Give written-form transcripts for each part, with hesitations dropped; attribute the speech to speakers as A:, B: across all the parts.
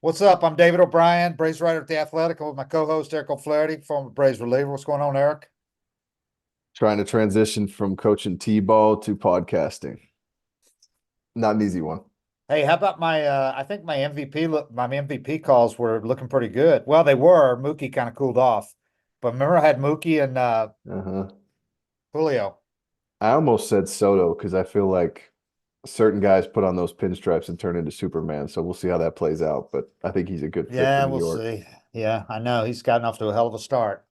A: What's up? I'm David O'Brien, Braves writer at The Athletic. I'm with my co-host Eric O'Flaherty, former Braves reliever. What's going on, Eric?
B: Trying to transition from coaching T-ball to podcasting. Not an easy one.
A: Hey, how about my I think my MVP calls were looking pretty good. Well, they were. Mookie kind of cooled off. But remember I had Mookie and
B: Uh-huh.
A: Julio.
B: I almost said Soto because I feel like certain guys put on those pinstripes and turn into Superman. So we'll see how that plays out. But I think he's a good fit for
A: Yeah,
B: New
A: we'll
B: York.
A: see. Yeah, I know. He's gotten off to a hell of a start.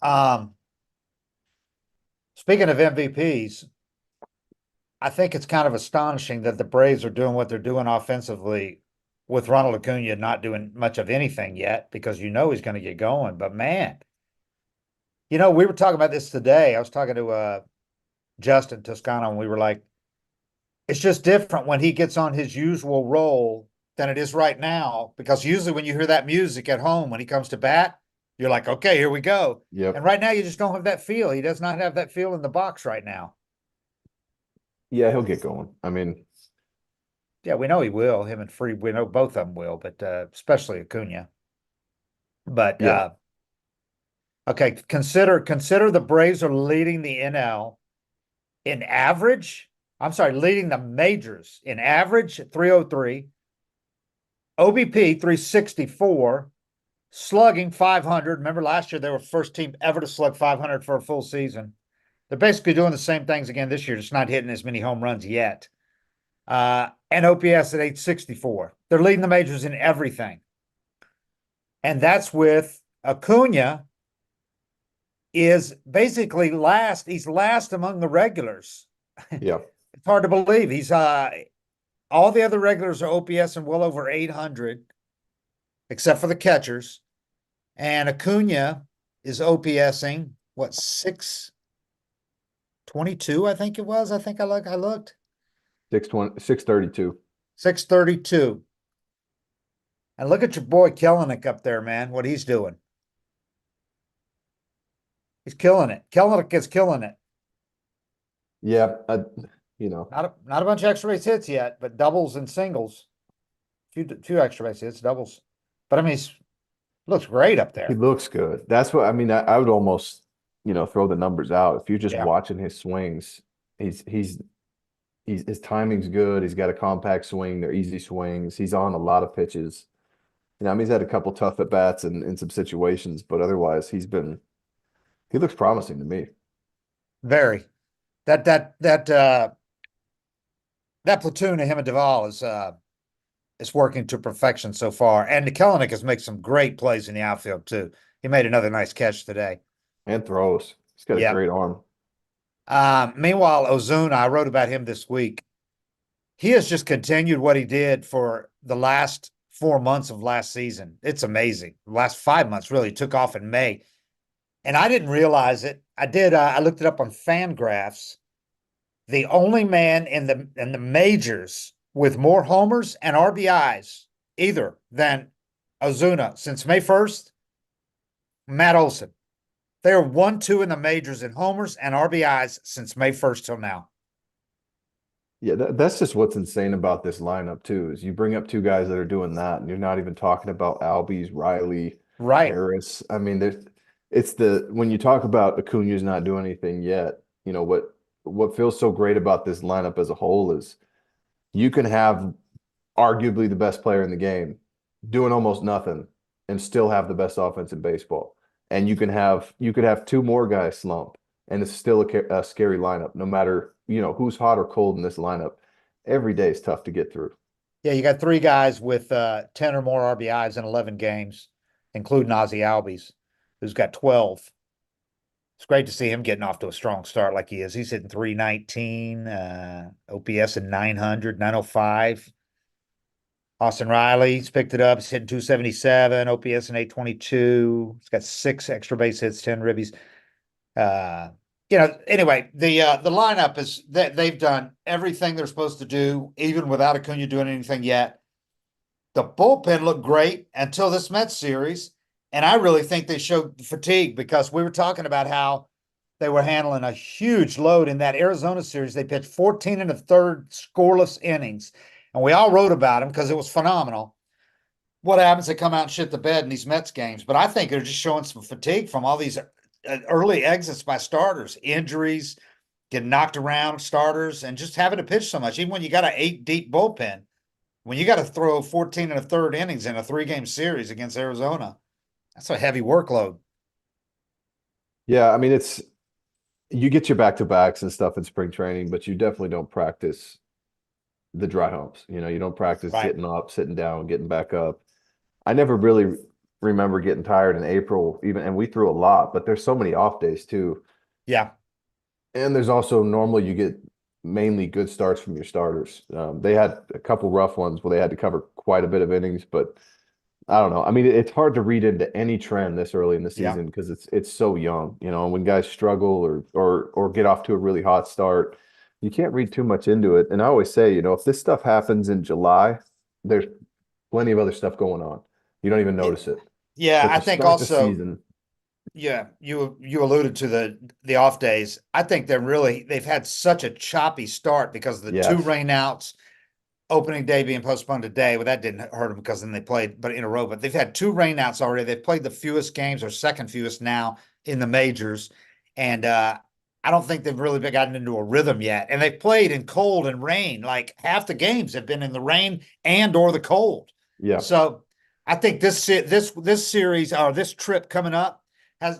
A: Speaking of MVPs, I think it's kind of astonishing that the Braves are doing what they're doing offensively with Ronald Acuna not doing much of anything yet because he's going to get going. But man, we were talking about this today. I was talking to Justin Toscano, and we were like, it's just different when he gets on his usual role than it is right now. Because usually when you hear that music at home when he comes to bat, you're like, okay, here we go. And
B: Yep.
A: right now you just don't have that feel. He does not have that feel in the box right now.
B: Yeah, he'll get going. I mean,
A: Yeah, we know he will. Him and Free, we know both of them will, but especially Acuna. But
B: yeah,
A: okay, consider the Braves are leading the NL in average. I'm sorry, leading the majors in average at 303, OBP 364, slugging 500. Remember last year they were first team ever to slug 500 for a full season. They're basically doing the same things again this year, just not hitting as many home runs yet. And OPS at 864. They're leading the majors in everything. And that's with Acuna is basically last. He's last among the regulars.
B: yeah.
A: It's hard to believe. He's all the other regulars are OPS and well over 800, except for the catchers. And Acuna is OPSing what 622, I think it was. I looked.
B: 620, 632.
A: 632. And look at your boy Kellenic up there, man. What he's doing. He's killing it. Kellenic is killing it.
B: Yeah, you know,
A: Not a bunch of extra base hits yet, but doubles and singles. Few extra base hits, doubles. But I mean, he looks great up
B: he
A: there.
B: looks good. That's what I mean. I would almost, throw the numbers out. If you're just
A: Yeah.
B: watching his swings, his timing's good. He's got a compact swing. They're easy swings. He's on a lot of pitches. I mean, he's had a couple tough at bats in some situations, but otherwise, he looks promising to me.
A: Very. That platoon of him and Duvall is working to perfection so far. And Kellenic has made some great plays in the outfield too. He made another nice catch today.
B: And throws. He's got a
A: Yep.
B: great arm.
A: Meanwhile, Ozuna, I wrote about him this week. He has just continued what he did for the last 4 months of last season. It's amazing. The last 5 months really took off in May. And I didn't realize it. I did. I looked it up on Fangraphs. The only man in the majors with more homers and RBIs either than Ozuna since May 1st, Matt Olson. They are 1-2 in the majors in homers and RBIs since May 1st till now.
B: Yeah, that's just what's insane about this lineup too, is you bring up two guys that are doing that, and you're not even talking about Albies, Riley,
A: Right.
B: Harris. I mean, it's the when you talk about Acuna's not doing anything yet, what feels so great about this lineup as a whole is you can have arguably the best player in the game doing almost nothing and still have the best offense in baseball. And you could have two more guys slump and it's still a scary lineup no matter, who's hot or cold in this lineup. Every day is tough to get through.
A: Yeah, you got three guys with 10 or more RBIs in 11 games, including Ozzie Albies, who's got 12. It's great to see him getting off to a strong start like he is. He's hitting 319, OPS in 900, 905. Austin Riley's picked it up. He's hitting 277, OPS in 822. He's got 6 extra base hits, 10 ribbies. Anyway, the lineup is that they've done everything they're supposed to do, even without Acuna doing anything yet. The bullpen looked great until this Mets series, and I really think they showed fatigue because we were talking about how they were handling a huge load in that Arizona series. They pitched 14 and a third scoreless innings, and we all wrote about them because it was phenomenal. what happens, they come out and shit the bed in these Mets games. But I think they're just showing some fatigue from all these early exits by starters, injuries, getting knocked around starters, and just having to pitch so much. Even when you got an 8 deep bullpen, when you got to throw 14 and a third innings in a 3-game series against Arizona, that's a heavy workload.
B: Yeah, I mean it's you get your back to backs and stuff in spring training, but you definitely don't practice the dry humps. You don't practice
A: Right.
B: getting up, sitting down, getting back up. I never really remember getting tired in April, even, and we threw a lot, but there's so many off days too.
A: Yeah.
B: And there's also normally you get mainly good starts from your starters. They had a couple rough ones where they had to cover quite a bit of innings, but I don't know. I mean, it's hard to read into any trend this early in the
A: Yeah.
B: season because it's so young. When guys struggle or get off to a really hot start, you can't read too much into it. And I always say, if this stuff happens in July, there's plenty of other stuff going on. You don't even notice it.
A: Yeah.
B: But
A: I
B: to
A: think
B: start the
A: also,
B: season,
A: yeah, you alluded to the off days. I think they've had such a choppy start because of the two
B: yes,
A: rainouts, opening day being postponed today. Well, that didn't hurt them because then they played, but in a row. But they've had two rainouts already. They've played the fewest games or second fewest now in the majors, and I don't think they've really gotten into a rhythm yet. And they've played in cold and rain. Like half the games have been in the rain and or the cold.
B: yeah,
A: So I think this series or this trip coming up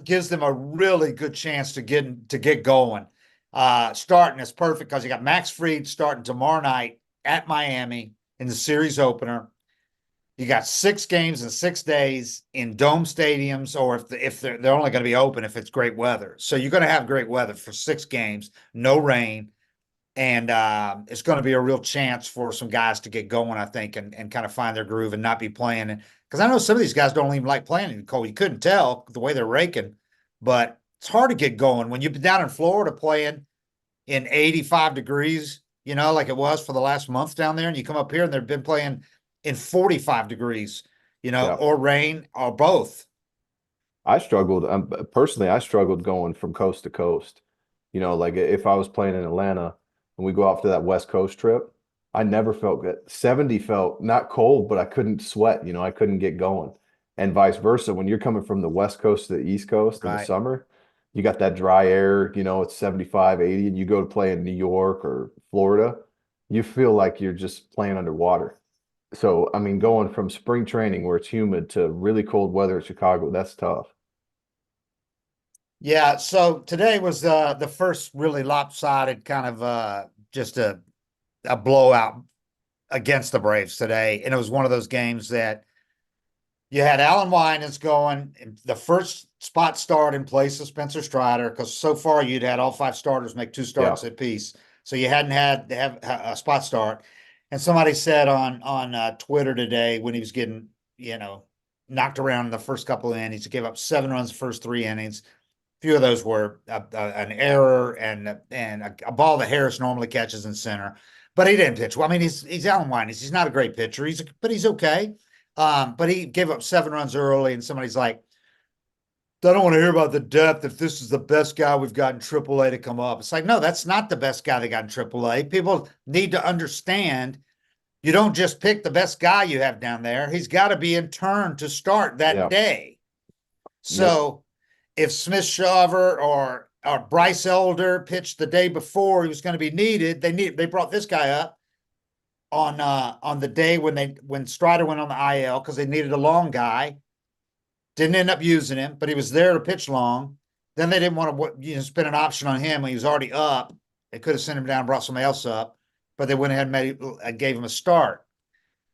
A: gives them a really good chance to get going. Starting is perfect because you got Max Fried starting tomorrow night at Miami in the series opener. You got 6 games in 6 days in dome stadiums, or if they're only going to be open if it's great weather. So you're going to have great weather for 6 games, no rain, and it's going to be a real chance for some guys to get going, I think, and kind of find their groove and not be playing. Because I know some of these guys don't even like playing in the cold. You couldn't tell the way they're raking, but it's hard to get going when you've been down in Florida playing in 85 degrees, like it was for the last month down there. And you come up here and they've been playing in 45 degrees,
B: yeah.
A: or rain or both.
B: I struggled personally. I struggled going from coast to coast. Like if I was playing in Atlanta and we go off to that West Coast trip, I never felt good. 70 felt not cold, but I couldn't sweat. I couldn't get going. And vice versa. When you're coming from the West Coast to the East Coast in the
A: Right.
B: summer, you got that dry air, it's 75, 80, and you go to play in New York or Florida, you feel like you're just playing underwater. So, I mean, going from spring training where it's humid to really cold weather at Chicago, that's tough.
A: Yeah. So today was the first really lopsided kind of just a blowout against the Braves today. And it was one of those games that you had Alan Winans going the first spot start in place of Spencer Strider, because so far you'd had all 5 starters make 2 starts
B: Yeah.
A: apiece. So you hadn't had to have a spot start. And somebody said on Twitter today when he was getting, knocked around in the first couple of innings, he gave up 7 runs the first 3 innings. A few of those were an error and a ball that Harris normally catches in center, but he didn't pitch well. I mean, he's Alan Winans. He's not a great pitcher. But he's okay. But he gave up 7 runs early, and somebody's like, I don't want to hear about the depth if this is the best guy we've got in AAA to come up. It's like, no, that's not the best guy they got in AAA. People need to understand you don't just pick the best guy you have down there. He's got to be in turn to start that
B: Yeah.
A: day.
B: Yep.
A: So if Smith Shaver or Bryce Elder pitched the day before he was going to be needed, they brought this guy up on the day when Strider went on the IL because they needed a long guy. Didn't end up using him, but he was there to pitch long. Then they didn't want to spend an option on him when he was already up. They could have sent him down and brought somebody else up, but they went ahead and gave him a start.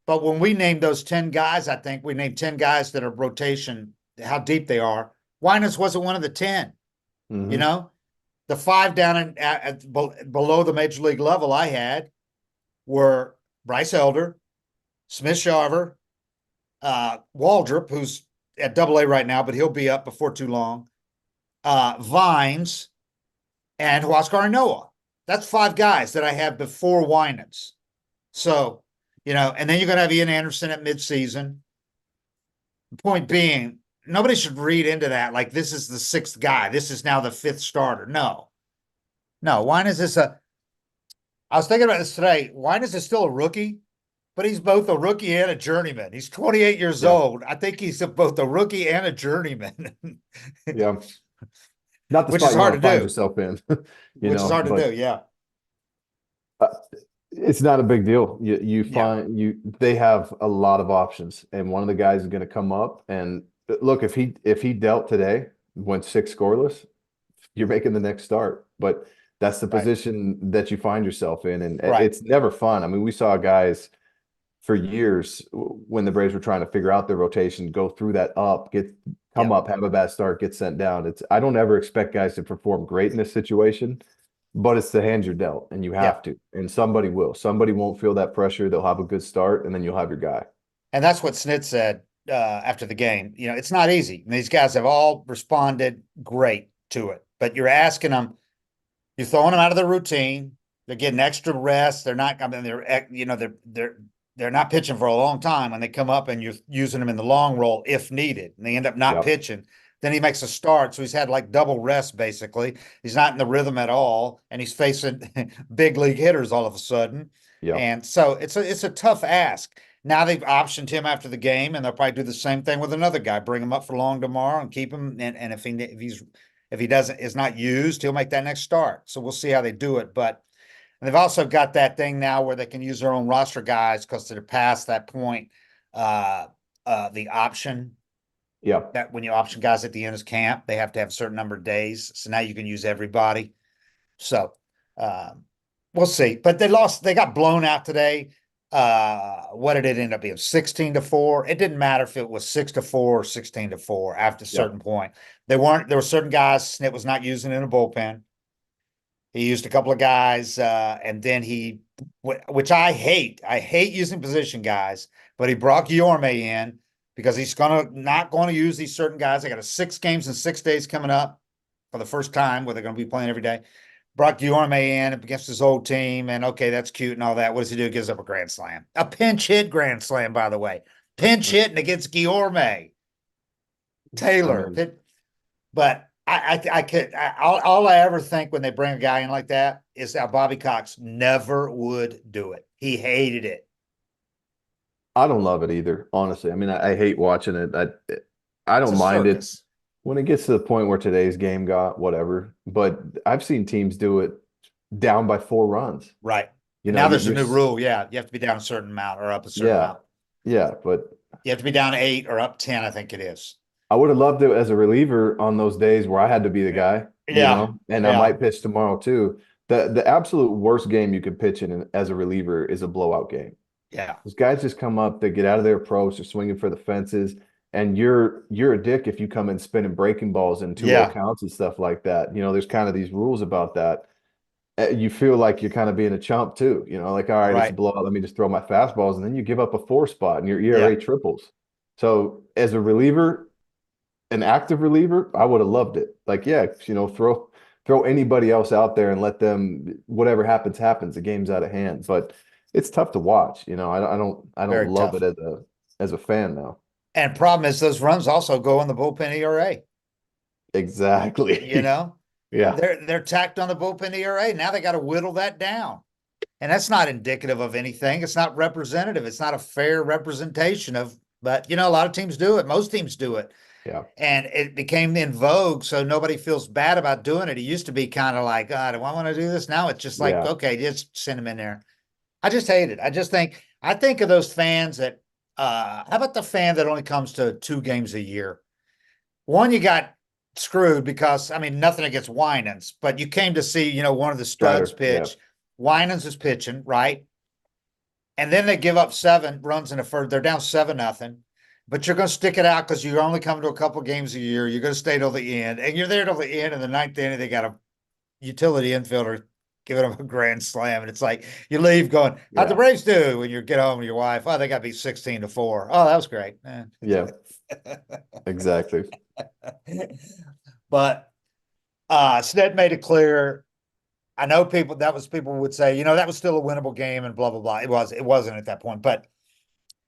A: But when we named those 10 guys, I think we named 10 guys that are rotation, how deep they are. Winans wasn't one of the 10. You
B: Hmm.
A: know, the 5 down below the major league level I had were Bryce Elder, Smith Shaver, Waldrop, who's at Double A right now, but he'll be up before too long. Vines and Huascar Noah. That's 5 guys that I have before Winans. So, and then you're going to have Ian Anderson at midseason. The point being, nobody should read into that like this is the 6th guy. This is now the 5th starter. No. Winans is I was thinking about this today. Winans is still a rookie, but he's both a rookie and a journeyman. He's 28 years
B: Yeah.
A: old. I think he's both a rookie and a journeyman,
B: Yeah. Not the
A: which is
B: spot you
A: hard
B: want
A: to
B: to find
A: do.
B: yourself in,
A: Which is hard to
B: but
A: do. Yeah.
B: uh, it's not a big deal. You
A: Yeah.
B: find they have a lot of options, and one of the guys is going to come up and look, if he dealt today, went six scoreless, you're making the next start. But that's the
A: Right.
B: position that you find yourself in, and
A: Right.
B: it's never fun. I mean, we saw guys for years when the Braves were trying to figure out their rotation, go through that up, come
A: Yeah.
B: up, have a bad start, get sent down. I don't ever expect guys to perform great in this situation, but it's the hand you're dealt, and you
A: Yeah.
B: have to. And somebody will. Somebody won't feel that pressure. They'll have a good start, and then you'll have your guy.
A: And that's what Snit said after the game. It's not easy. And these guys have all responded great to it, but you're asking them, you're throwing them out of their routine. They're getting extra rest. They're not. I mean, they're not pitching for a long time when they come up, and you're using them in the long roll if needed, and they end up not
B: Yep.
A: pitching. Then he makes a start, so he's had like double rest basically. He's not in the rhythm at all, and he's facing big league hitters all of a sudden.
B: Yep.
A: And so it's a tough ask. Now they've optioned him after the game, and they'll probably do the same thing with another guy. Bring him up for long tomorrow and keep him. And if he doesn't is not used, he'll make that next start. So we'll see how they do it. But they've also got that thing now where they can use their own roster guys because they're past that point. The option
B: Yep.
A: that when you option guys at the end of camp, they have to have a certain number of days. So now you can use everybody. So we'll see. But they got blown out today. What did it end up being? 16-4. It didn't matter if it was 6-4 or 16-4 after a certain
B: Yep.
A: point. There were certain guys Snit was not using in a bullpen. He used a couple of guys, and then which I hate. I hate using position guys, but he brought Guillorme in because he's not going to use these certain guys. They got 6 games in 6 days coming up for the first time where they're going to be playing every day. Brought Guillorme in against his old team, and okay, that's cute and all that. What does he do? He gives up a grand slam, a pinch hit grand slam, by the way, pinch hitting against Guillorme
B: I
A: Taylor.
B: mean,
A: But I could all I ever think when they bring a guy in like that is that Bobby Cox never would do it. He hated it.
B: I don't love it either, honestly. I mean, I hate watching it. I
A: It's
B: don't
A: a
B: mind it
A: circus,
B: when it gets to the point where today's game got whatever. But I've seen teams do it down by 4 runs.
A: right?
B: You
A: And
B: know,
A: now there's a new rule. Yeah, you have to be down a certain amount or up a certain
B: yeah,
A: amount.
B: yeah. But
A: You have to be down 8 or up 10. I think it is.
B: I would have loved it as a reliever on those days where I had to be the guy,
A: Yeah,
B: and I
A: yeah,
B: might pitch tomorrow too. The absolute worst game you could pitch in as a reliever is a blowout game.
A: yeah,
B: Those guys just come up, they get out of their approach, they're swinging for the fences, and you're a dick if you come in spinning breaking balls and 2-0
A: yeah.
B: counts and stuff like that. There's kind of these rules about that. You feel like you're kind of being a chump too. Like, all right, it's a
A: Right.
B: blowout. Let me just throw my fastballs, and then you give up a 4 spot, and your ERA
A: Yeah,
B: triples. So as a reliever, an active reliever, I would have loved it. Like, yeah, throw anybody else out there and let them, whatever happens, happens. The game's out of hand. But it's tough to watch. I don't
A: very
B: love
A: tough.
B: it as a fan now.
A: And problem is those runs also go in the bullpen ERA. You
B: Exactly.
A: know,
B: Yeah.
A: they're tacked on the bullpen ERA. Now they got to whittle that down. And that's not indicative of anything. It's not representative. It's not a fair representation but a lot of teams do it. Most teams do it.
B: Yeah.
A: And it became in vogue. So nobody feels bad about doing it. It used to be kind of like, God, do I want to do this? Now it's just like,
B: Yeah.
A: okay, just send them in there. I just hate it. I think of those fans that, how about the fan that only comes to 2 games a year? One, you got screwed because I mean nothing against Winans, but you came to see one of the studs
B: Strider. Yeah.
A: pitch. Winans is pitching right, and then they give up 7 runs in the first. They're down 7-0, but you're going to stick it out because you're only coming to a couple games a year. You're going to stay till the end, and you're there till the end. In the ninth inning, they got a utility infielder giving them a grand slam, and it's like you leave going, "How'd the
B: Yeah.
A: Braves do?" When you get home to your wife, "Oh, they got to be 16-4. Oh, that was great."
B: Yeah. Exactly.
A: But Sned made it clear. I know people would say, that was still a winnable game and blah blah blah. It wasn't at that point. But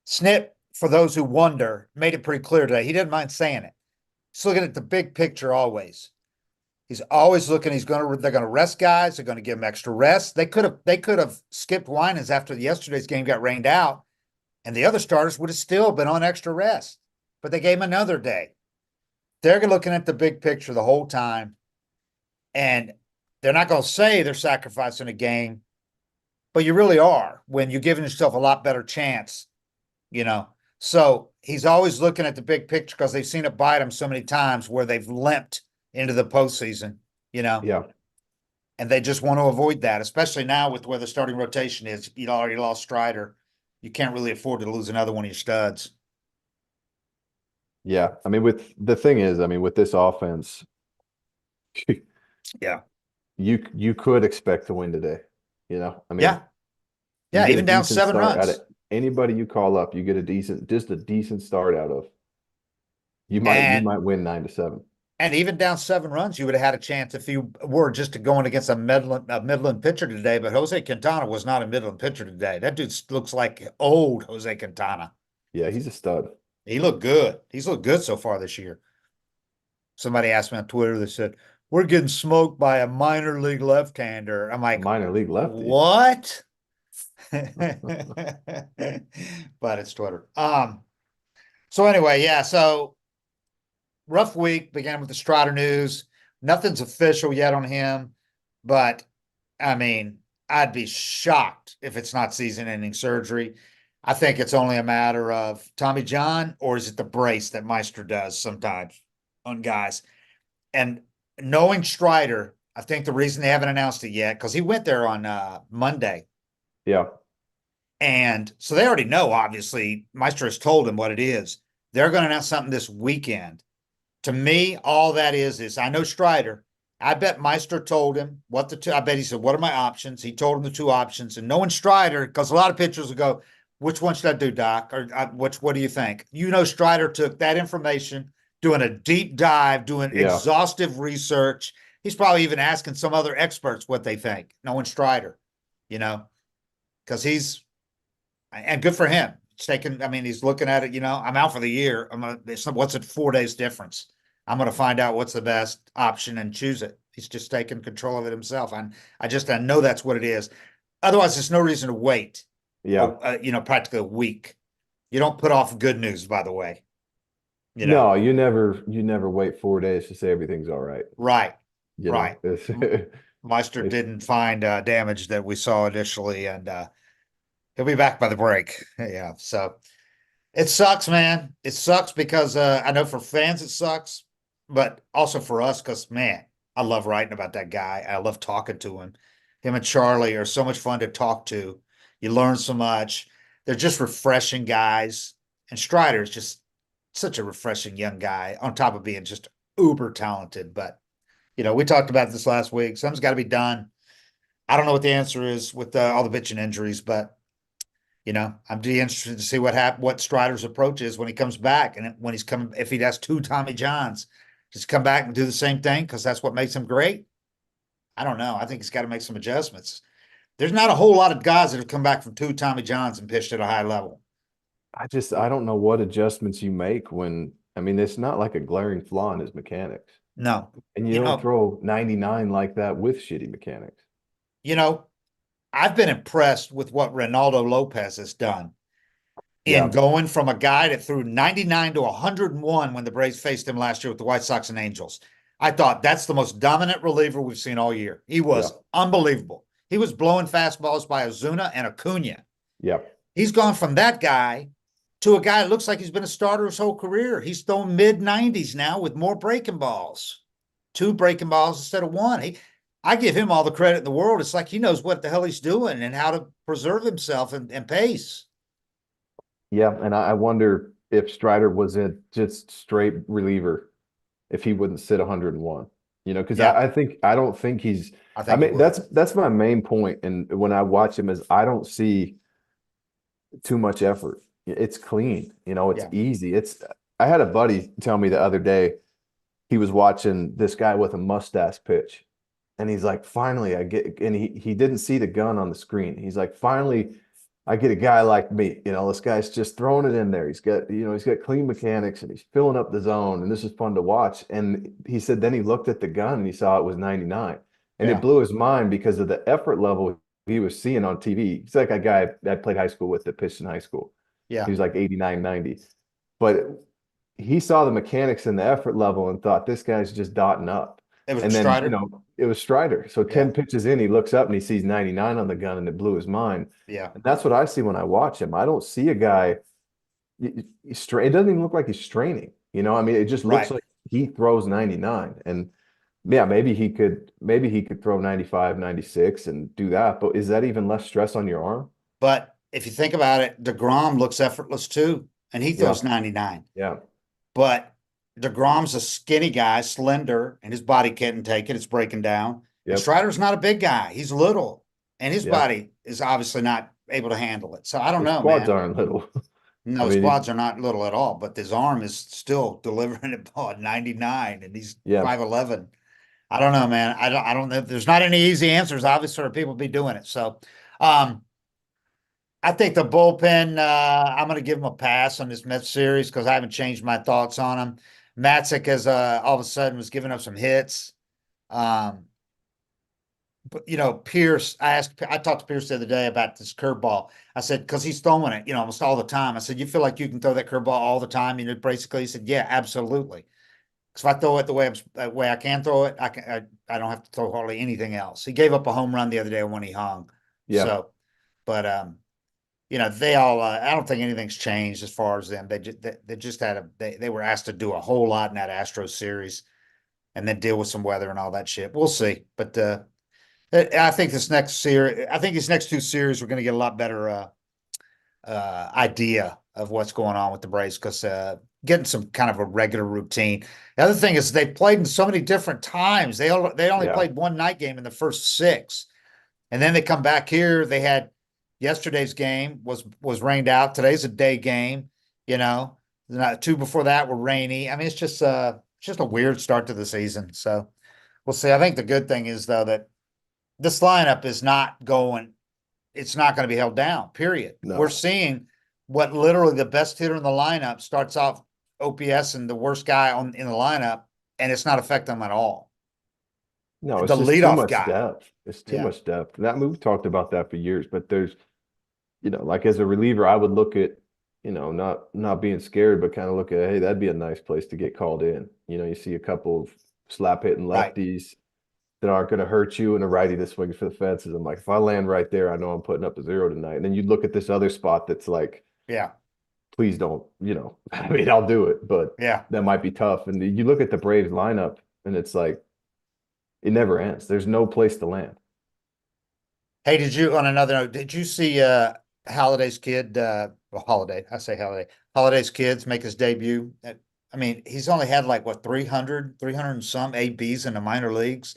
A: Snip, for those who wonder, made it pretty clear today. He didn't mind saying it. He's looking at the big picture always. He's always looking. They're gonna rest guys. They're gonna give them extra rest. They could have skipped Winans after yesterday's game got rained out and the other starters would have still been on extra rest, but they gave him another day. They're looking at the big picture the whole time, and they're not going to say they're sacrificing a game, but you really are when you're giving yourself a lot better chance, you know. So he's always looking at the big picture because they've seen it bite him so many times where they've limped into the postseason, you know,
B: Yeah.
A: and they just want to avoid that, especially now with where the starting rotation is. You already lost Strider. You can't really afford to lose another one of your studs.
B: Yeah. I mean, with the thing is, I mean, with this offense,
A: Yeah.
B: you could expect to win today. You know, I mean,
A: Yeah.
B: you
A: Yeah.
B: get a
A: Even down
B: decent
A: 7
B: start out
A: runs.
B: of anybody you call up, you get just a decent start out of. You
A: And
B: might win 9-7.
A: And even down 7 runs, you would have had a chance if you were just going against a Midland pitcher today. But Jose Quintana was not a Midland pitcher today. That dude looks like old Jose Quintana.
B: Yeah, he's a stud.
A: He looked good. He's looked good so far this year. Somebody asked me on Twitter, they said, we're getting smoked by a minor league left-hander. I'm
B: A
A: like,
B: minor league lefty.
A: what? But it's Twitter. So anyway, yeah, so rough week, began with the Strider news. Nothing's official yet on him, but I mean, I'd be shocked if it's not season-ending surgery. I think it's only a matter of Tommy John, or is it the brace that Meister does sometimes on guys? And knowing Strider, I think the reason they haven't announced it yet, because he went there on Monday.
B: Yeah.
A: And so they already know, obviously, Meister has told him what it is. They're going to announce something this weekend. To me, all that is I know Strider. I bet Meister told him what the two. I bet he said, "What are my options?" He told him the two options, and knowing Strider, because a lot of pitchers will go, "Which one should I do, Doc?" Or which? What do you think? You know, Strider took that information, doing a deep dive, doing
B: Yeah.
A: exhaustive research. He's probably even asking some other experts what they think. Knowing Strider, you know, because he's and good for him. He's taking. I mean, he's looking at it. You know, I'm out for the year. What's it? 4 days difference. I'm going to find out what's the best option and choose it. He's just taking control of it himself. And I know that's what it is. Otherwise, there's no reason to wait.
B: Yeah.
A: Practically a week. You don't put off good news, by the way.
B: No, you never wait 4 days to say everything's all right.
A: Right,
B: You know,
A: right. Meister didn't find damage that we saw initially, and he'll be back by the break. Yeah, so it sucks, man. It sucks because I know for fans it sucks, but also for us because, man, I love writing about that guy. I love talking to him. Him and Charlie are so much fun to talk to. You learn so much. They're just refreshing guys. And Strider is just such a refreshing young guy on top of being just uber talented. But, we talked about this last week. Something's got to be done. I don't know what the answer is with all the bitching injuries, but I'm interested to see what Strider's approach is when he comes back, and when he's coming, if he has two Tommy Johns, just come back and do the same thing because that's what makes him great. I don't know. I think he's got to make some adjustments. There's not a whole lot of guys that have come back from two Tommy Johns and pitched at a high level.
B: I don't know what adjustments you make when, I mean, it's not like a glaring flaw in his mechanics.
A: No,
B: And you don't throw 99 like that with shitty mechanics.
A: you know, I've been impressed with what Reynaldo Lopez has done in
B: Yeah.
A: going from a guy that threw 99 to 101 when the Braves faced him last year with the White Sox and Angels. I thought that's the most dominant reliever we've seen all year. He was
B: Yeah.
A: unbelievable. He was blowing fastballs by Ozuna and Acuna.
B: Yeah.
A: He's gone from that guy to a guy that looks like he's been a starter his whole career. He's throwing mid-90s now with more breaking balls, 2 breaking balls instead of one. I give him all the credit in the world. It's like he knows what the hell he's doing and how to preserve himself and pace.
B: Yeah. And I wonder if Strider was a just straight reliever, if he wouldn't sit 101, because
A: Yeah,
B: I don't think he's,
A: I
B: I
A: think he
B: mean,
A: would.
B: that's my main point. And when I watch him is I don't see too much effort. It's clean, it's
A: Yeah,
B: easy. I had a buddy tell me the other day, he was watching this guy with a mustache pitch. And he's like, finally, I get, and he didn't see the gun on the screen. He's like, finally, I get a guy like me. This guy's just throwing it in there. He's got clean mechanics and he's filling up the zone, and this is fun to watch. And he said, then he looked at the gun and he saw it was 99. And it
A: yeah,
B: blew his mind because of the effort level he was seeing on TV. He's like a guy that I played high school with that pitched in high school.
A: Yeah.
B: He was like 89, 90. But he saw the mechanics and the effort level and thought this guy's just dotting up.
A: It was
B: And then,
A: Strider.
B: it was Strider. So
A: Yeah.
B: 10 pitches in, he looks up and he sees 99 on the gun and it blew his mind.
A: Yeah.
B: And that's what I see when I watch him. I don't see a guy, it doesn't even look like he's straining. I mean, it just looks
A: Right.
B: like he throws 99. And yeah, maybe he could throw 95, 96 and do that. But is that even less stress on your arm?
A: But if you think about it, DeGrom looks effortless too, and he
B: Yeah.
A: throws 99.
B: Yeah.
A: But DeGrom's a skinny guy, slender, and his body can't take it. It's breaking down. And
B: Yep.
A: Strider's not a big guy. He's little, and his
B: Yep.
A: body is obviously not able to handle it. So I don't
B: His
A: know,
B: quads
A: man.
B: aren't little.
A: No,
B: I
A: his
B: mean,
A: quads are not little at all, but his arm is still delivering it ball at 99, and he's
B: yeah.
A: 5'11". I don't know, man. I don't know. There's not any easy answers, obviously, for people to be doing it. So um I think the bullpen, I'm going to give him a pass on this Mets series because I haven't changed my thoughts on him. Matzik has all of a sudden was giving up some hits. Um, but Pierce, I talked to Pierce the other day about this curveball. I said, because he's throwing it, almost all the time. I said, you feel like you can throw that curveball all the time? Basically, he said, yeah, absolutely. Because if I throw it the way I can throw it, I don't have to throw hardly anything else. He gave up a home run the other day when he hung.
B: Yeah.
A: So, but they all. I don't think anything's changed as far as them. They just had they were asked to do a whole lot in that Astros series, and then deal with some weather and all that shit. We'll see, but I think these next two series, we're going to get a lot better idea of what's going on with the Braves because getting some kind of a regular routine. The other thing is they played in so many different times. They only
B: Yeah.
A: played one night game in the first six. And then they come back here. They had yesterday's game was rained out. Today's a day game. Two before that were rainy. I mean, it's just a weird start to the season. So we'll see. I think the good thing is though that this lineup is not going. It's not going to be held down. Period. We're
B: No.
A: seeing what literally the best hitter in the lineup starts off OPS and the worst guy in the lineup, and it's not affecting them at all.
B: No, it's
A: The
B: just too
A: leadoff
B: much
A: guy.
B: depth. It's too
A: Yeah.
B: much depth. That we've talked about that for years, but there's, like as a reliever, I would look at, not being scared, but kind of look at, hey, that'd be a nice place to get called in. You see a couple of slap hitting
A: Right.
B: lefties that aren't going to hurt you and a righty that swings for the fences. I'm like, if I land right there, I know I'm putting up a zero tonight. And then you look at this other spot that's like,
A: Yeah.
B: please don't, I mean, I'll do it, but
A: Yeah.
B: that might be tough. And you look at the Braves lineup and it's like, it never ends. There's no place to land.
A: Hey, on another note, did you see Holiday's kid Holiday, I say Holiday's kids make his debut? I mean, he's only had like what 300 and some ABs in the minor leagues.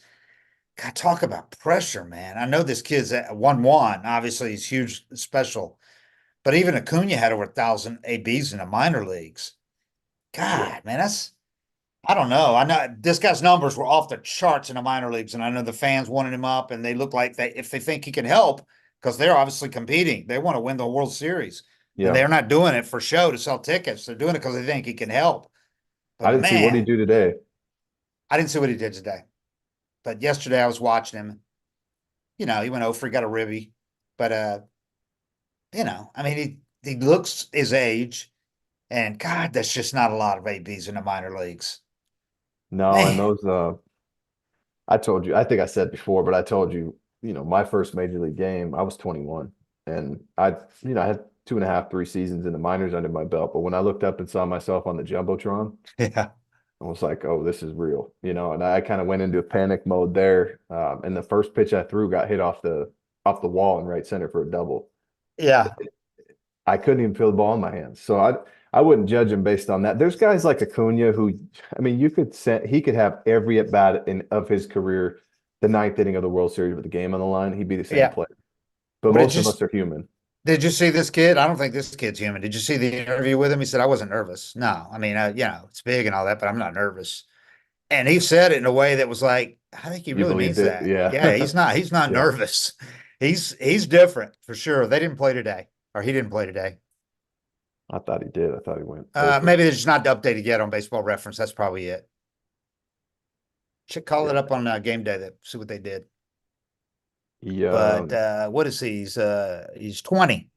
A: God, talk about pressure, man. I know this kid's at 1-1. Obviously, he's huge, special. But even Acuna had over 1,000 ABs in the minor leagues.
B: Yeah.
A: God, man, I don't know. I know this guy's numbers were off the charts in the minor leagues, and I know the fans wanted him up, and they look like if they think he can help, because they're obviously competing. They want to win the World Series, and
B: Yeah.
A: they're not doing it for show to sell tickets. They're doing it because they think he can help.
B: I
A: But
B: didn't see what he
A: man,
B: do today.
A: I didn't see what he did today. But yesterday I was watching him. He went over, he got a ribby, but I mean, he looks his age, and God, that's just not a lot of ABs in the minor leagues.
B: No, and
A: Man,
B: those I told you, I think I said before, but I told you, my first major league game, I was 21 and I had two and a half, 3 seasons in the minors under my belt. But when I looked up and saw myself on the Jumbotron,
A: yeah,
B: I was like, oh, this is real, and I kind of went into a panic mode there. And the first pitch I threw got hit off the wall in right center for a double.
A: yeah,
B: I couldn't even feel the ball in my hands. So I wouldn't judge him based on that. There's guys like Acuna who, I mean, he could have every at bat of his career, the ninth inning of the World Series with the game on the line. He'd be the same
A: yeah.
B: player. But
A: But
B: most of us are human.
A: did you see this kid? I don't think this kid's human. Did you see the interview with him? He said, I wasn't nervous. No, I mean, it's big and all that, but I'm not nervous. And he said it in a way that was like, I think he
B: You
A: really
B: believed
A: means
B: it?
A: that.
B: Yeah.
A: Yeah, he's not
B: Yeah.
A: nervous. He's different for sure. They didn't play today, or he didn't play today.
B: I thought he did. I thought he went 0 for.
A: Maybe they're just not updated yet on Baseball Reference. That's probably it. Should call
B: Yeah.
A: it up on game day to see what they did.
B: He
A: But what is he? He's 20.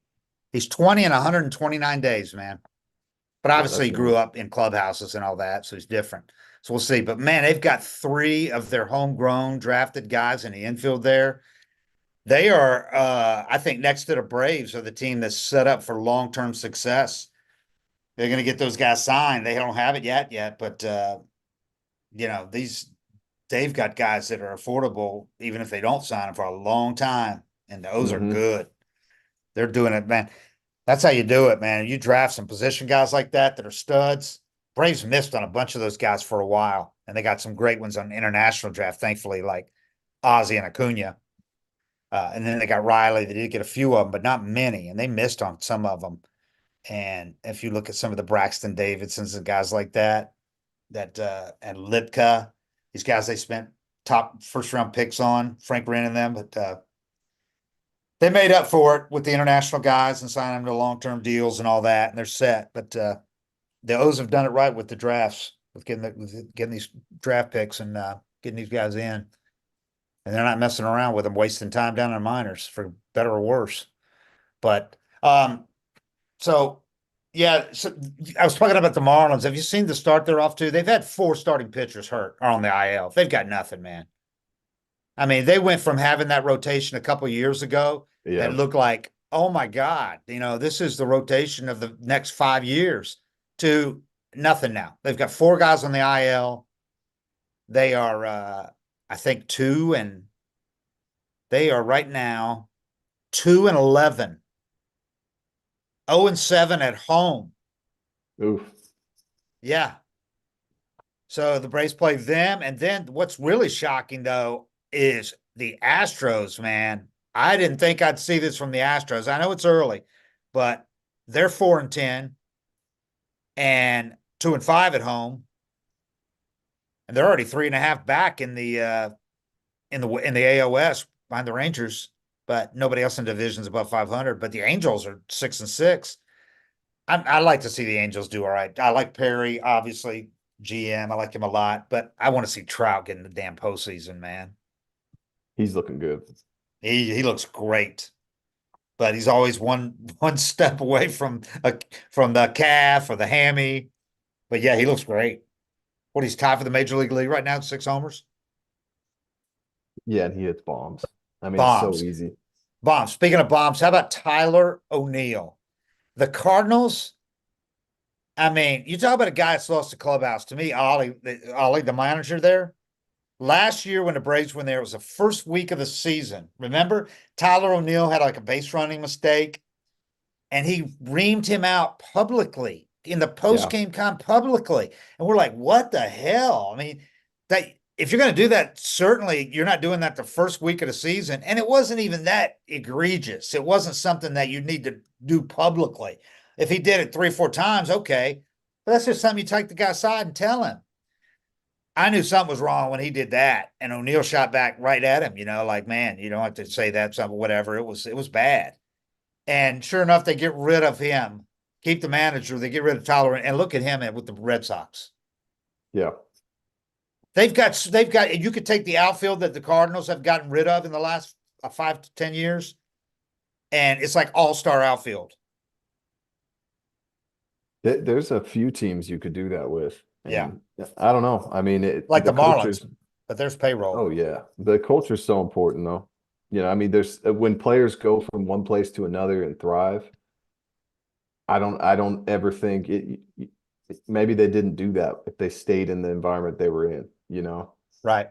A: He's 20 and 129 days, man. But
B: Yeah,
A: obviously,
B: that's
A: he grew
B: young.
A: up in clubhouses and all that, so he's different. So we'll see. But man, they've got three of their homegrown drafted guys in the infield there. They are, I think, next to the Braves, are the team that's set up for long-term success. They're going to get those guys signed. They don't have it yet, but they've got guys that are affordable, even if they don't sign them for a long time, and those are
B: Hmm.
A: good. They're doing it, man. That's how you do it, man. You draft some position guys like that are studs. Braves missed on a bunch of those guys for a while, and they got some great ones on international draft, thankfully, like Ozzie and Acuna. And then they got Riley. They did get a few of them, but not many, and they missed on some of them. And if you look at some of the Braxton Davidsons and guys like that, and Litka, these guys they spent top first round picks on, Frank Wren and them, but they made up for it with the international guys and signing them to long term deals and all that, and they're set. But the O's have done it right with the drafts, with getting these draft picks and getting these guys in, and they're not messing around with them, wasting time down in minors for better or worse. But so yeah, so I was talking about the Marlins. Have you seen the start they're off to? They've had four starting pitchers hurt or on the IL. They've got nothing, man. I mean, they went from having that rotation a couple years ago that
B: Yeah.
A: looked like, oh my God, this is the rotation of the next 5 years to nothing now. They've got four guys on the IL. They are, I think, they are right now 2-11, 0-7 at home.
B: Oof.
A: Yeah. So the Braves play them. And then what's really shocking, though, is the Astros, man. I didn't think I'd see this from the Astros. I know it's early, but they're 4-10 and 2-5 at home. And they're already 3.5 back in the AOS behind the Rangers, but nobody else in the division's above 500. But the Angels are 6-6. I like to see the Angels do all right. I like Perry, obviously, GM. I like him a lot, but I want to see Trout get in the damn postseason, man.
B: He's looking good.
A: He looks great, but he's always one step away from the calf or the hammy. But yeah, he looks great. What, he's tied for the major league lead right now, 6 homers,
B: Yeah, and he hits bombs. I mean, it's so
A: bombs,
B: easy.
A: bombs. Speaking of bombs, how about Tyler O'Neill? The Cardinals. I mean, you talk about a guy that's lost the clubhouse. To me, Ollie, the manager there, last year when the Braves were there, it was the first week of the season. Remember, Tyler O'Neill had like a base running mistake, and he reamed him out publicly in the post
B: Yeah.
A: game con publicly, and we're like, "What the hell?" I mean, that if you're going to do that, certainly you're not doing that the first week of the season, and it wasn't even that egregious. It wasn't something that you need to do publicly. If he did it 3 or 4 times, okay, but that's just something you take the guy aside and tell him. I knew something was wrong when he did that, and O'Neill shot back right at him. Like, man, you don't have to say that, something, whatever. It was bad. And sure enough, they get rid of him, keep the manager. They get rid of Tyler, and look at him with the Red Sox.
B: Yeah.
A: They've got. You could take the outfield that the Cardinals have gotten rid of in the last 5 to 10 years, and it's like all-star outfield.
B: There's a few teams you could do that with.
A: Yeah,
B: And I don't know. I mean,
A: like
B: the
A: the Marlins,
B: culture's,
A: but there's payroll.
B: oh yeah, the culture's so important though. I mean, there's when players go from one place to another and thrive, I don't ever think maybe they didn't do that if they stayed in the environment they were in.
A: Right.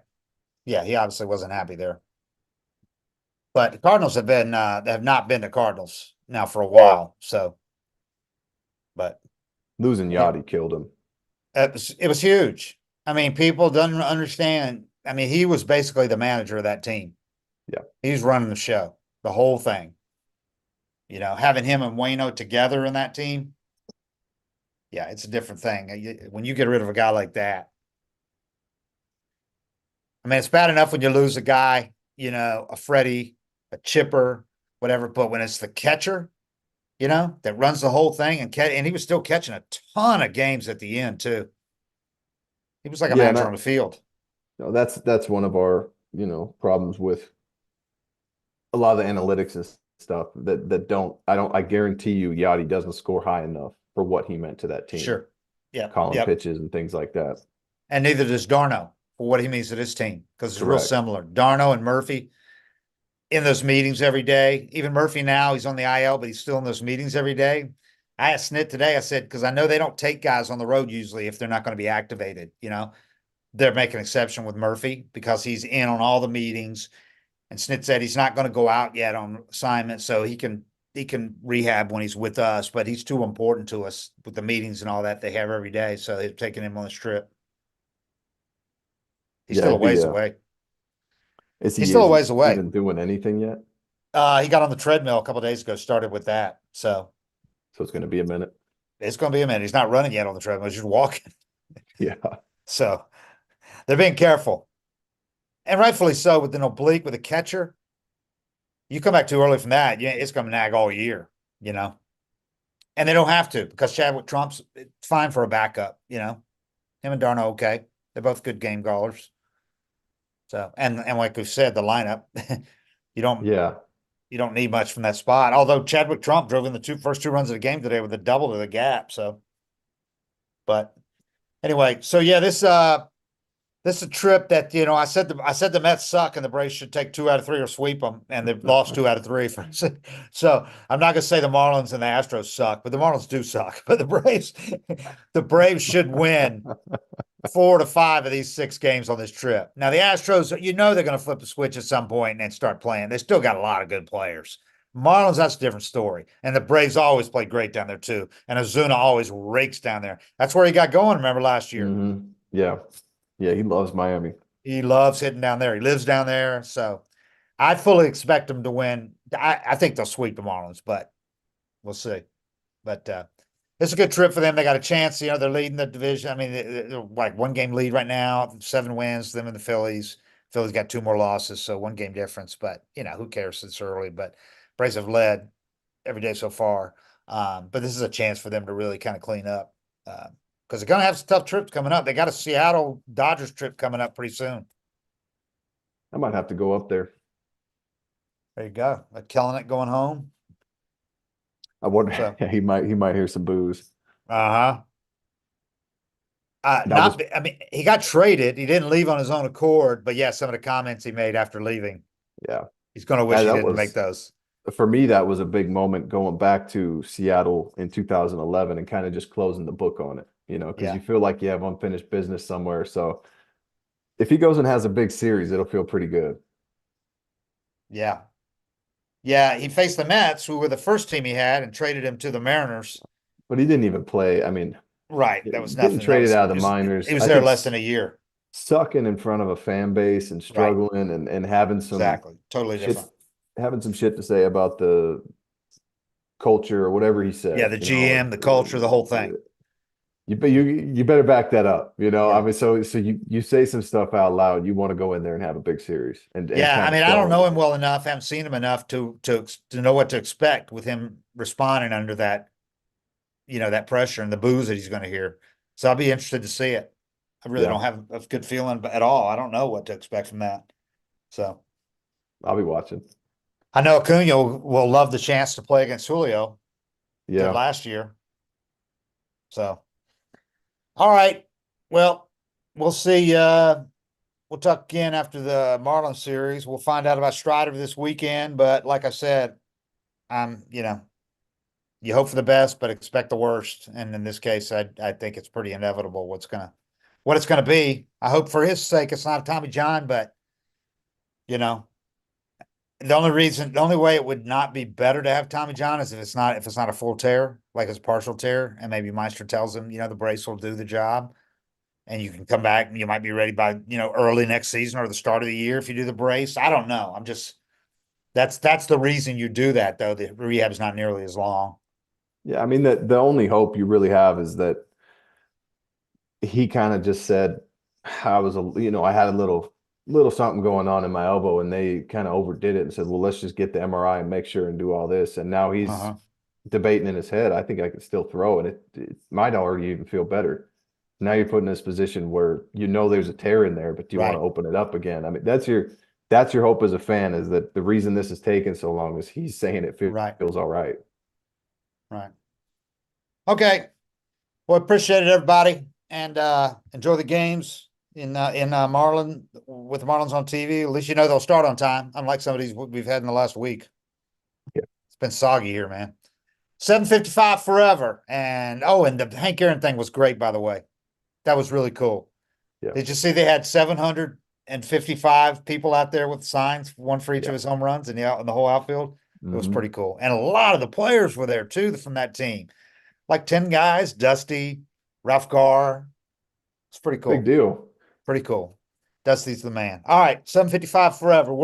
A: Yeah, he obviously wasn't happy there. But the Cardinals have not been the Cardinals now for a while. So, but
B: Losing
A: yeah,
B: Yachty killed him.
A: it was huge. I mean, people don't understand. I mean, he was basically the manager of that team.
B: Yeah.
A: He's running the show, the whole thing. Having him and Wayno together in that team, yeah, it's a different thing. When you get rid of a guy like that, I mean, it's bad enough when you lose a guy, a Freddie, a Chipper, whatever. But when it's the catcher, that runs the whole thing, and he was still catching a ton of games at the end too. He was like a
B: Yeah, and
A: manager on the field.
B: no, that's one of our problems with a lot of the analytics and stuff I guarantee you Yachty doesn't score high enough for what he meant to that team,
A: Sure. Yep.
B: calling
A: Yep.
B: pitches and things like that.
A: And neither does Darno for what he means to this team because it's real
B: Correct.
A: similar. Darno and Murphy in those meetings every day. Even Murphy now, he's on the IL, but he's still in those meetings every day. I asked Snit today, I said, because I know they don't take guys on the road usually if they're not going to be activated. They're making an exception with Murphy because he's in on all the meetings. And Snit said he's not going to go out yet on assignment, so he can rehab when he's with us, but he's too important to us with the meetings and all that they have every day. So they're taking him on this trip. He's
B: Yeah,
A: still a
B: it'd be
A: ways away.
B: is
A: He's
B: he
A: still a
B: is
A: ways away.
B: even doing anything yet?
A: He got on the treadmill a couple days ago, started with that. So
B: So it's going to be a minute.
A: it's going to be a minute. He's not running yet on the treadmill. He's just walking.
B: Yeah.
A: So they're being careful. And rightfully so with an oblique with a catcher. You come back too early from that, it's going to nag all year, And they don't have to because Chadwick Trump's fine for a backup, Him and Darno, okay. They're both good game callers. So, and like we said, the lineup, you don't
B: Yeah.
A: you don't need much from that spot. Although Chadwick Trump drove in the first two runs of the game today with a double to the gap. So, but anyway, so yeah, this is a trip that I said the Mets suck and the Braves should take 2 out of 3 or sweep them, and they've lost 2 out of 3. So I'm not gonna say the Marlins and the Astros suck, but the Marlins do suck. But the Braves should win 4 to 5 of these 6 games on this trip. Now the Astros, they're gonna flip the switch at some point and start playing. They still got a lot of good players. Marlins, that's a different story. And the Braves always play great down there too. And Ozuna always rakes down there. That's where he got going, remember last year.
B: Mm-hmm. Yeah. Yeah, he loves Miami.
A: He loves hitting down there. He lives down there. So I fully expect them to win. I think they'll sweep the Marlins, but we'll see. But it's a good trip for them. They got a chance. They're leading the division. I mean, they're like 1-game lead right now, 7 wins, them and the Phillies. Phillies got 2 more losses, so 1-game difference. But, who cares? It's early. But Braves have led every day so far. But this is a chance for them to really kind of clean up. Because they're going to have some tough trips coming up. They got a Seattle Dodgers trip coming up pretty soon.
B: I might have to go up there.
A: There you go. Killing it going home.
B: I wonder.
A: So.
B: Yeah, he might hear some boos.
A: Uh-huh. I mean, he got traded. He didn't leave on his own accord, but yeah, some of the comments he made after leaving.
B: Yeah.
A: He's going to wish he didn't make those.
B: For me, that was a big moment going back to Seattle in 2011 and kind of just closing the book on it, because you feel like you have unfinished business somewhere. So if he goes and has a big series, it'll feel pretty good.
A: Yeah. Yeah, he faced the Mets, who were the first team he had, and traded him to the Mariners.
B: But he didn't even play. I mean,
A: right. That was nothing.
B: Getting traded out of the minors.
A: He was there less than a year.
B: Sucking in front of a fan base and struggling and having some
A: totally different.
B: Having some shit to say about the culture or whatever he said.
A: Yeah, the GM, the culture, the whole thing.
B: You better back that up, Yeah. I mean, so you say some stuff out loud. You want to go in there and have a big series, and
A: I mean, I don't know him well enough. Haven't seen him enough to know what to expect with him responding under that, that pressure and the boos that he's going to hear. So I'll be interested to see it. I really don't have a good feeling at all. I don't know what to expect from that. So
B: I'll be watching.
A: I know Acuna will love the chance to play against Julio.
B: Yeah,
A: last year. So. All right. Well, we'll see. We'll talk again after the Marlins series. We'll find out about Strider this weekend. But like I said, you hope for the best, but expect the worst. And in this case, I think it's pretty inevitable what it's gonna be. I hope for his sake it's not a Tommy John, but the only way it would not be better to have Tommy John is if it's not a full tear, like it's a partial tear, and maybe Meister tells him, the brace will do the job, and you can come back and you might be ready by early next season or the start of the year if you do the brace. I don't know. That's the reason you do that though. The rehab is not nearly as long.
B: Yeah, I mean the only hope you really have is that he kind of just said, I had a little something going on in my elbow, and they kind of overdid it and said, well, let's just get the MRI and make sure and do all this. And now he's debating in his head, I think I can still throw, and it might already even feel better. Now you're put in this position where there's a tear in there, but you want to open it up again. I mean, that's your that's your hope as a fan, is that the reason this is taking so long is he's saying it
A: Right.
B: feels all right.
A: Right. Okay. Well, appreciate it, everybody, and enjoy the games in Marlin with the Marlins on TV. At least you know they'll start on time, unlike some of these we've had in the last week.
B: Yeah.
A: It's been soggy here, man. 7:55 forever, and and the Hank Aaron thing was great, by the way. That was really cool.
B: Yeah.
A: Did you see they had 755 people out there with signs, one for each
B: Yeah.
A: of his home runs in the whole outfield? It was
B: Mhm.
A: pretty cool, and a lot of the players were there too from that team, like 10 guys, Dusty, Ralph Garr. It's pretty
B: Big
A: cool.
B: deal.
A: Pretty cool. Dusty's the man. All right, 7:55 forever.